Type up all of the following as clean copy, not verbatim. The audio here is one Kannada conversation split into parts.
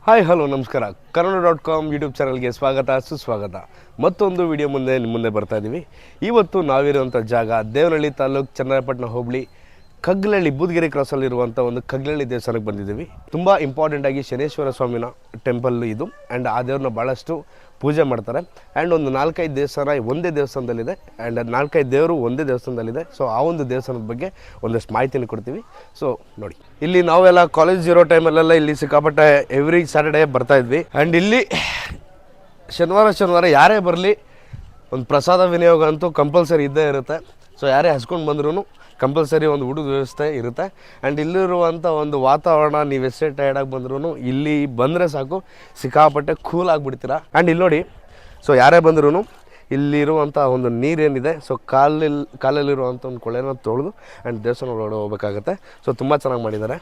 ಹಾಯ್ ಹಲೋ ನಮಸ್ಕಾರ ಕನ್ನಡ.com ಯೂಟ್ಯೂಬ್ ಚಾನಲ್ಗೆ ಸ್ವಾಗತ ಸುಸ್ವಾಗತ. ಮತ್ತೊಂದು ವಿಡಿಯೋ ಮುಂದೆ ಬರ್ತಾ ಇದ್ದೀವಿ. ಇವತ್ತು ನಾವಿರುವಂಥ ಜಾಗ ದೇವನಹಳ್ಳಿ ತಾಲೂಕು ಚನ್ನರಾಯಪಟ್ಟಣ ಹೋಬಳಿ ಕಗ್ಲಹಳ್ಳಿ ಬೂದಗೆರೆ ಕ್ರಾಸಲ್ಲಿರುವಂಥ ಒಂದು ಕಗ್ಲಹಳ್ಳಿ ದೇವಸ್ಥಾನಕ್ಕೆ ಬಂದಿದ್ದೀವಿ. ತುಂಬ ಇಂಪಾರ್ಟೆಂಟಾಗಿ ಶನೇಶ್ವರ ಸ್ವಾಮಿನ ಟೆಂಪಲ್ ಇದು. ಆ್ಯಂಡ್ ಆ ದೇವ್ರನ್ನ ಭಾಳಷ್ಟು ಪೂಜೆ ಮಾಡ್ತಾರೆ. ಆ್ಯಂಡ್ ಒಂದು 4-5 ದೇವಸ್ಥಾನ ಒಂದೇ ದೇವಸ್ಥಾನದಲ್ಲಿದೆ. ಆ್ಯಂಡ್ 4-5 ದೇವರು ಒಂದೇ ದೇವಸ್ಥಾನದಲ್ಲಿದೆ. ಸೊ ಆ ಒಂದು ದೇವಸ್ಥಾನದ ಬಗ್ಗೆ ಒಂದಷ್ಟು ಮಾಹಿತಿನ ಕೊಡ್ತೀವಿ. ಸೊ ನೋಡಿ, ಇಲ್ಲಿ ನಾವೆಲ್ಲ ಕಾಲೇಜ್ ಇರೋ ಟೈಮಲ್ಲೆಲ್ಲ ಇಲ್ಲಿ ಸಿಕ್ಕಾಪಟ್ಟೆ ಎವ್ರಿ ಸ್ಯಾಟರ್ಡೇ ಬರ್ತಾಯಿದ್ವಿ. ಆ್ಯಂಡ್ ಇಲ್ಲಿ ಶನಿವಾರ ಯಾರೇ ಬರಲಿ ಒಂದು ಪ್ರಸಾದ ವಿನಿಯೋಗ ಅಂತೂ ಕಂಪಲ್ಸರಿ ಇದ್ದೇ ಇರುತ್ತೆ. ಸೊ ಯಾರೇ ಹಸ್ಕೊಂಡು ಬಂದ್ರೂ ಕಂಪಲ್ಸರಿ ಒಂದು ಊಟದ ವ್ಯವಸ್ಥೆ ಇರುತ್ತೆ. ಆ್ಯಂಡ್ ಇಲ್ಲಿರುವಂಥ ಒಂದು ವಾತಾವರಣ ನೀವು ಎಷ್ಟೇ ಟೈರ್ಡಾಗಿ ಬಂದ್ರೂ ಇಲ್ಲಿ ಬಂದರೆ ಸಾಕು ಸಿಕ್ಕಾಪಟ್ಟೆ ಕೂಲ್ ಆಗಿಬಿಡ್ತೀರಾ. ಆ್ಯಂಡ್ ಇಲ್ಲಿ ನೋಡಿ, ಸೊ ಯಾರೇ ಬಂದ್ರೂ ಇಲ್ಲಿರುವಂಥ ಒಂದು ನೀರೇನಿದೆ, ಸೊ ಕಾಲಲ್ಲಿರುವಂಥ ಒಂದು ಕೊಳೆನ ತೊಳೆದು ಆ್ಯಂಡ್ ದೇವಸ್ಥಾನ ಒಳಗಡೆ ಹೋಗ್ಬೇಕಾಗತ್ತೆ. ಸೊ ತುಂಬ ಚೆನ್ನಾಗಿ ಮಾಡಿದ್ದಾರೆ.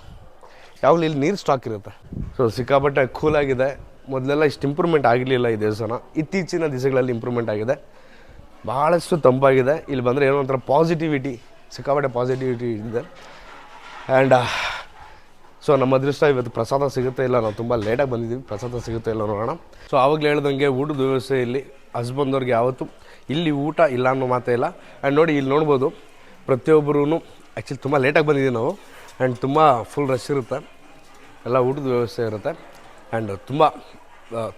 ಯಾವಾಗಲೂ ಇಲ್ಲಿ ನೀರು ಸ್ಟಾಕ್ ಇರುತ್ತೆ. ಸೊ ಸಿಕ್ಕಾಪಟ್ಟೆ ಕೂಲಾಗಿದೆ. ಮೊದಲೆಲ್ಲ ಇಷ್ಟು ಇಂಪ್ರೂವ್ಮೆಂಟ್ ಆಗಿರಲಿಲ್ಲ ಈ ದೇವಸ್ಥಾನ. ಇತ್ತೀಚಿನ ದಿವಸಗಳಲ್ಲಿ ಇಂಪ್ರೂವ್ಮೆಂಟ್ ಆಗಿದೆ. ಭಾಳಷ್ಟು ತಂಪಾಗಿದೆ. ಇಲ್ಲಿ ಬಂದರೆ ಏನೋ ಒಂಥರ ಪಾಸಿಟಿವಿಟಿ, ಸಿಕ್ಕಾಪಟ್ಟೆ ಪಾಸಿಟಿವಿಟಿ ಇದೆ. ಆ್ಯಂಡ್ ಸೊ ನಮ್ಮ ಅದೃಷ್ಟ ಇವತ್ತು ಪ್ರಸಾದ ಸಿಗುತ್ತೆ ಇಲ್ಲ, ನಾವು ತುಂಬ ಲೇಟಾಗಿ ಬಂದಿದ್ದೀವಿ. ಪ್ರಸಾದ ಸಿಗುತ್ತೆ ಇಲ್ಲ ನೋಡೋಣ. ಸೊ ಆವಾಗಲೇ ಹೇಳ್ದಂಗೆ ಊಟದ ವ್ಯವಸ್ಥೆ ಇಲ್ಲಿ ಹಸ್ಬಂದವ್ರಿಗೆ ಯಾವತ್ತೂ ಇಲ್ಲಿ ಊಟ ಇಲ್ಲ ಅನ್ನೋ ಮಾತೇ ಇಲ್ಲ. ಆ್ಯಂಡ್ ನೋಡಿ, ಇಲ್ಲಿ ನೋಡ್ಬೋದು ಪ್ರತಿಯೊಬ್ಬರೂ ಆ್ಯಕ್ಚುಲಿ ತುಂಬ ಲೇಟಾಗಿ ಬಂದಿದ್ದೀವಿ ನಾವು. ಆ್ಯಂಡ್ ತುಂಬ ಫುಲ್ ರಶ್ ಇರುತ್ತೆ, ಎಲ್ಲ ಊಟದ ವ್ಯವಸ್ಥೆ ಇರುತ್ತೆ. ಆ್ಯಂಡ್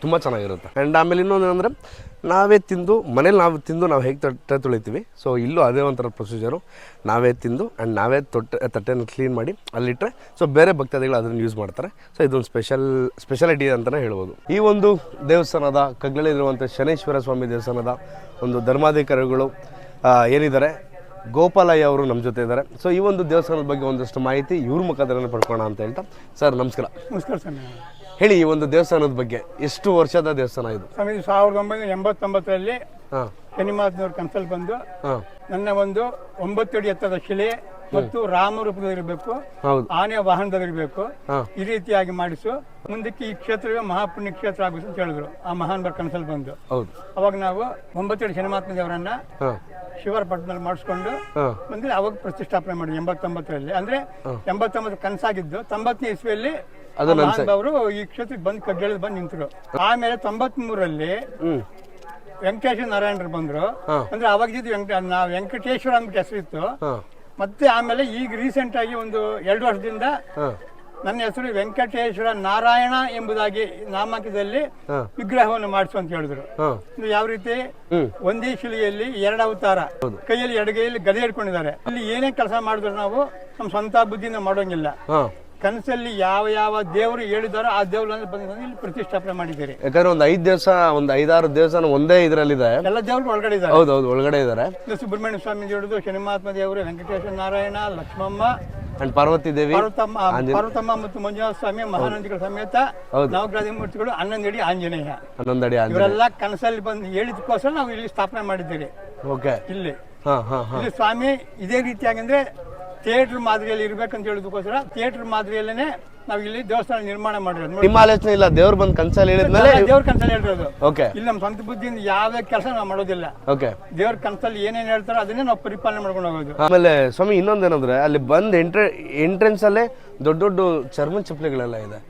ತುಂಬ ಚೆನ್ನಾಗಿರುತ್ತೆ. ಆ್ಯಂಡ್ ಆಮೇಲೆ ಇನ್ನೊಂದು ಏನಂದರೆ, ನಾವೇ ತಿಂದು ಮನೇಲಿ ನಾವು ಹೇಗೆ ತಟ್ಟೆ ತೊಳಿತೀವಿ, ಸೊ ಇಲ್ಲೂ ಅದೇ ಒಂಥರ ಪ್ರೊಸೀಜರು. ನಾವೇ ತಿಂದು ಆ್ಯಂಡ್ ನಾವೇ ತಟ್ಟೆನ ಕ್ಲೀನ್ ಮಾಡಿ ಅಲ್ಲಿಟ್ಟರೆ ಸೊ ಬೇರೆ ಭಕ್ತಾದಿಗಳು ಅದನ್ನು ಯೂಸ್ ಮಾಡ್ತಾರೆ. ಸೊ ಇದೊಂದು ಸ್ಪೆಷಾಲಿಟಿ ಅಂತಲೇ ಹೇಳ್ಬೋದು. ಈ ಒಂದು ದೇವಸ್ಥಾನದ ಕಗ್ಲಹಳ್ಳಿಲಿರುವಂಥ ಶನೇಶ್ವರ ಸ್ವಾಮಿ ದೇವಸ್ಥಾನದ ಒಂದು ಧರ್ಮಾಧಿಕಾರಿಗಳು ಏನಿದ್ದಾರೆ, ಗೋಪಾಲಯ್ಯ ಅವರು ನಮ್ಮ ಜೊತೆ ಇದ್ದಾರೆ. ಸೊ ಈ ಒಂದು ದೇವಸ್ಥಾನದ ಬಗ್ಗೆ ಒಂದಷ್ಟು ಮಾಹಿತಿ ಇವ್ರ ಮುಖಾಂತರ ಪಡ್ಕೋಣ ಅಂತ ಹೇಳ್ತಾ. ಸರ್ ನಮಸ್ಕಾರ. ನಮಸ್ಕಾರ ಸರ್. ಹೇಳಿ, ಈ ಒಂದು ದೇವಸ್ಥಾನದ ಬಗ್ಗೆ. ಎಷ್ಟು ವರ್ಷದ ದೇವಸ್ಥಾನ ಇದು? 1989ರಲ್ಲಿ ಶನಿಮಾತ್ನವ್ರ ಕನ್ಸಲ್ ಬಂದು ನನ್ನ ಒಂದು 9 ಅಡಿ ಎತ್ತರದ ಶಿಲೆ ಮತ್ತು ರಾಮ ರೂಪದಲ್ಲಿರಬೇಕು, ಆನೆ ವಾಹನದಲ್ಲಿರಬೇಕು, ಈ ರೀತಿಯಾಗಿ ಮಾಡಿಸು, ಮುಂದಕ್ಕೆ ಈ ಕ್ಷೇತ್ರವೇ ಮಹಾಪುಣ್ಯ ಕ್ಷೇತ್ರ ಆಗುತ್ತೆ ಅಂತ ಹೇಳಿದ್ರು ಆ ಮಹಾನ್ ಬರ್ ಕನ್ಸಲ್ ಬಂದು. ಅವಾಗ ನಾವು 9 ಅಡಿ ಶನಿಮಾತ್ಮ ದೇವರನ್ನ ಶಿವರ ಪಟ್ಟಣದಲ್ಲಿ ಮಾಡಿಸ್ಕೊಂಡು ಬಂದ್ರೆ ಅವಾಗ ಪ್ರತಿಷ್ಠಾಪನೆ ಮಾಡಿದ್ವಿ 89ರಲ್ಲಿ. ಅಂದ್ರೆ 89 ಕನಸಾಗಿದ್ದು 90ನೇ ಇಸ್ವಿಯಲ್ಲಿ ಅವರು ಈ ಕ್ಷೇತ್ರಕ್ಕೆ ಬಂದು ಕಗ್ಗೇಳಿ ಬಂದು ನಿಂತರು. ಆಮೇಲೆ 93ರಲ್ಲಿ ವೆಂಕಟೇಶ ನಾರಾಯಣರು ಬಂದ್ರು. ಅಂದ್ರೆ ಅವಾಗ ವೆಂಕಟೇಶ್ವರ ಅಂದ್ಬಿಟ್ಟು ಹೆಸರಿತ್ತು. ಮತ್ತೆ ಆಮೇಲೆ ಈಗ ರೀಸೆಂಟ್ ಆಗಿ ಒಂದು 2 ವರ್ಷದಿಂದ ನನ್ನ ಹೆಸರು ವೆಂಕಟೇಶ್ವರ ನಾರಾಯಣ ಎಂಬುದಾಗಿ ನಾಮಾಂಕದಲ್ಲಿ ವಿಗ್ರಹವನ್ನು ಮಾಡಿಸು ಅಂತ ಹೇಳಿದ್ರು. ಯಾವ ರೀತಿ ಒಂದೇ ಶಿಲೆಯಲ್ಲಿ 2 ಅವತಾರ, ಕೈಯಲ್ಲಿ ಎಡಗೈಯಲ್ಲಿ ಗದೆ ಹಿಡ್ಕೊಂಡಿದ್ದಾರೆ. ಇಲ್ಲಿ ಏನೇ ಕೆಲಸ ಮಾಡಿದ್ರು ನಾವು ನಮ್ಮ ಸ್ವಂತ ಬುದ್ಧಿನ ಮಾಡೋಂಗಿಲ್ಲ. ಕನಸಲ್ಲಿ ಯಾವ ದೇವರು ಹೇಳಿದಾರೋ ಆ ದೇವ್ರನ್ನ ಬಂದು ಇಲ್ಲಿ ಪ್ರತಿಷ್ಠಾಪನೆ ಮಾಡಿದ್ದಾರೆ. ಯಾಕಂದ್ರೆ ಒಂದು 5-6 ದೇವಸ್ಥಾನ ಒಂದೇ ಇದರಲ್ಲಿದೆ. ಎಲ್ಲ ದೇವರು ಒಳಗಡೆ ಇದ್ದಾರೆ. ಹೌದೌದು, ಒಳಗಡೆ ಇದ್ದಾರೆ. ಸುಬ್ರಹ್ಮಣ್ಯ ಸ್ವಾಮಿ ಹಿಡಿದು ಶನಿಮಾತ್ಮ ದೇವರು, ವೆಂಕಟೇಶ್ವರ ನಾರಾಯಣ, ಲಕ್ಷ್ಮಮ್ಮ ಅಂಡ್ ಪಾರ್ವತಿ ದೇವಿ, ಪಾರ್ವತಮ್ಮ ಮತ್ತು ಮಂಜುನಾಥ ಸ್ವಾಮಿ ಮಹಾನಂದಿಗಳ ಸಮೇತ ನವಗ್ರಹ ಮೂರ್ತಿಗಳು 11 ಅಡಿ ಆಂಜನೇಯ. ಇವರೆಲ್ಲ ಕನಸಲ್ಲಿ ಬಂದು ಹೇಳಿದಕ್ಕೋಸ್ಕರ ನಾವು ಇಲ್ಲಿ ಸ್ಥಾಪನೆ ಮಾಡಿದ್ದೇವೆ. ಇಲ್ಲಿ ಸ್ವಾಮಿ ಇದೇ ರೀತಿಯಾಗಿ ಅಂದ್ರೆ ಥಿಯೇಟರ್ ಮಾದರಿಯಲ್ಲಿ ಇರ್ಬೇಕಂತ ಹೇಳಿದಕ್ಕೋಸ್ಕರ ಥಿಯೇಟರ್ ಮಾದರಿಯಲ್ಲೇನೆ ನಾವು ಇಲ್ಲಿ ದೇವಸ್ಥಾನ ನಿರ್ಮಾಣ ಮಾಡಿರೋದು. ನಿಮ್ಮ ಆಲೋಚನೆ ಇಲ್ಲ, ದೇವ್ರು ಬಂದು ಕನ್ಸಲ್ಲಿ ಹೇಳಿದ್ಮೇಲೆ ದೇವ್ರ ಕನ್ಸಲ್ಲಿ ಹೇಳಿರೋದು. ಇಲ್ಲಿ ನಮ್ಮ ಸ್ವಂತ ಬುದ್ಧಿಯಿಂದ ಯಾವ ಕೆಲಸ ನಾವು ಮಾಡೋದಿಲ್ಲ. ದೇವ್ರ ಕನ್ಸಲ್ಲಿ ಏನೇನ್ ಹೇಳ್ತಾರೋ ಅದನ್ನೇ ನಾವು ಪರಿಪಾಲನೆ ಮಾಡ್ಕೊಂಡು ಹೋಗೋದು. ಆಮೇಲೆ ಸ್ವಾಮಿ ಇನ್ನೊಂದೇನಂದ್ರೆ, ಅಲ್ಲಿ ಬಂದ್ ಎಂಟ್ರೆನ್ಸ್ ಅಲ್ಲೇ ದೊಡ್ಡ ಚರ್ಮ ಚಪ್ಪಲಿಗಳೆಲ್ಲ ಇದೆ.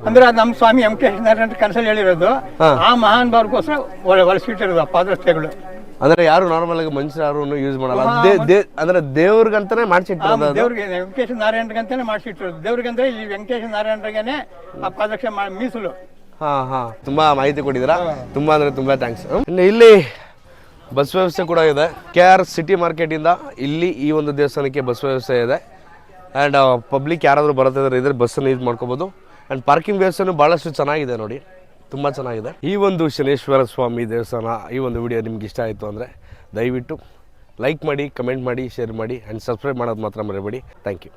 ಅಂದ್ರೆ ನಮ್ಮ ಸ್ವಾಮಿ ವೆಂಕಟೇಶ್ವರ ಕನ್ಸಲ್ಲಿ ಹೇಳಿರೋದು ಆ ಮಹಾನ್ ಭಾವಕ್ಕೋಸ್ಕರ ಒಳಸಿಟ್ಟಿರೋದು ಆ ಪಾದರಸ್ತೆಗಳು. ಅಂದ್ರೆ ಯಾರು ನಾರ್ಮಲ್ ಆಗಿ ಮನುಷ್ಯರು ಯಾರು ಯೂಸ್ ಮಾಡಲ್ಲ. ಅಂದ್ರೆ ದೇವ್ರಿಗಂತಾನೆ ಮಾಡಿಸಿಟ್ಟಿರೋದು. ದೇವ್ರಿಗೆ ವೆಂಕಟೇಶ್ವರ ನಾರಾಯಣರಿಗಂತಾನೆ ಮಾಡಿಸಿಟ್ಟಿರೋದು. ದೇವ್ರಿಗಂದ್ರೆ ಇಲ್ಲಿ ವೆಂಕಟೇಶ್ವರ ನಾರಾಯಣರಿಗೇನೆ ಆ ಪಾದರಕ್ಷೆ ಮೀಸಲು. ತುಂಬಾ ಮಾಹಿತಿ ಕೊಟ್ಟಿದ್ದೀರಾ. ತುಂಬಾ ಅಂದ್ರೆ ತುಂಬಾ ಥ್ಯಾಂಕ್ಸ್. ಇಲ್ಲಿ ಬಸ್ ವ್ಯವಸ್ಥೆ ಕೂಡ ಇದೆ. KR ಸಿಟಿ ಮಾರ್ಕೆಟ್ ಇಂದ ಇಲ್ಲಿ ಈ ಒಂದು ದೇವಸ್ಥಾನಕ್ಕೆ ಬಸ್ ವ್ಯವಸ್ಥೆ ಇದೆ. ಆ್ಯಂಡ್ ಪಬ್ಲಿಕ್ ಯಾರಾದರೂ ಬರೋದಾದ್ರೆ ಇದ್ರೆ ಬಸ್ಸನ್ನು ಯೂಸ್ ಮಾಡ್ಕೋಬೋದು. ಆ್ಯಂಡ್ ಪಾರ್ಕಿಂಗ್ ವ್ಯವಸ್ಥೆನೂ ಭಾಳಷ್ಟು ಚೆನ್ನಾಗಿದೆ ನೋಡಿ, ತುಂಬ ಚೆನ್ನಾಗಿದೆ. ಈ ಒಂದು ಶನೇಶ್ವರ ಸ್ವಾಮಿ ದೇವಸ್ಥಾನ ಈ ಒಂದು ವಿಡಿಯೋ ನಿಮ್ಗೆ ಇಷ್ಟ ಆಯಿತು ಅಂದರೆ ದಯವಿಟ್ಟು ಲೈಕ್ ಮಾಡಿ, ಕಮೆಂಟ್ ಮಾಡಿ, ಶೇರ್ ಮಾಡಿ ಆ್ಯಂಡ್ ಸಬ್ಸ್ಕ್ರೈಬ್ ಮಾಡೋದು ಮಾತ್ರ ಮರಿಬೇಡಿ. Thank you.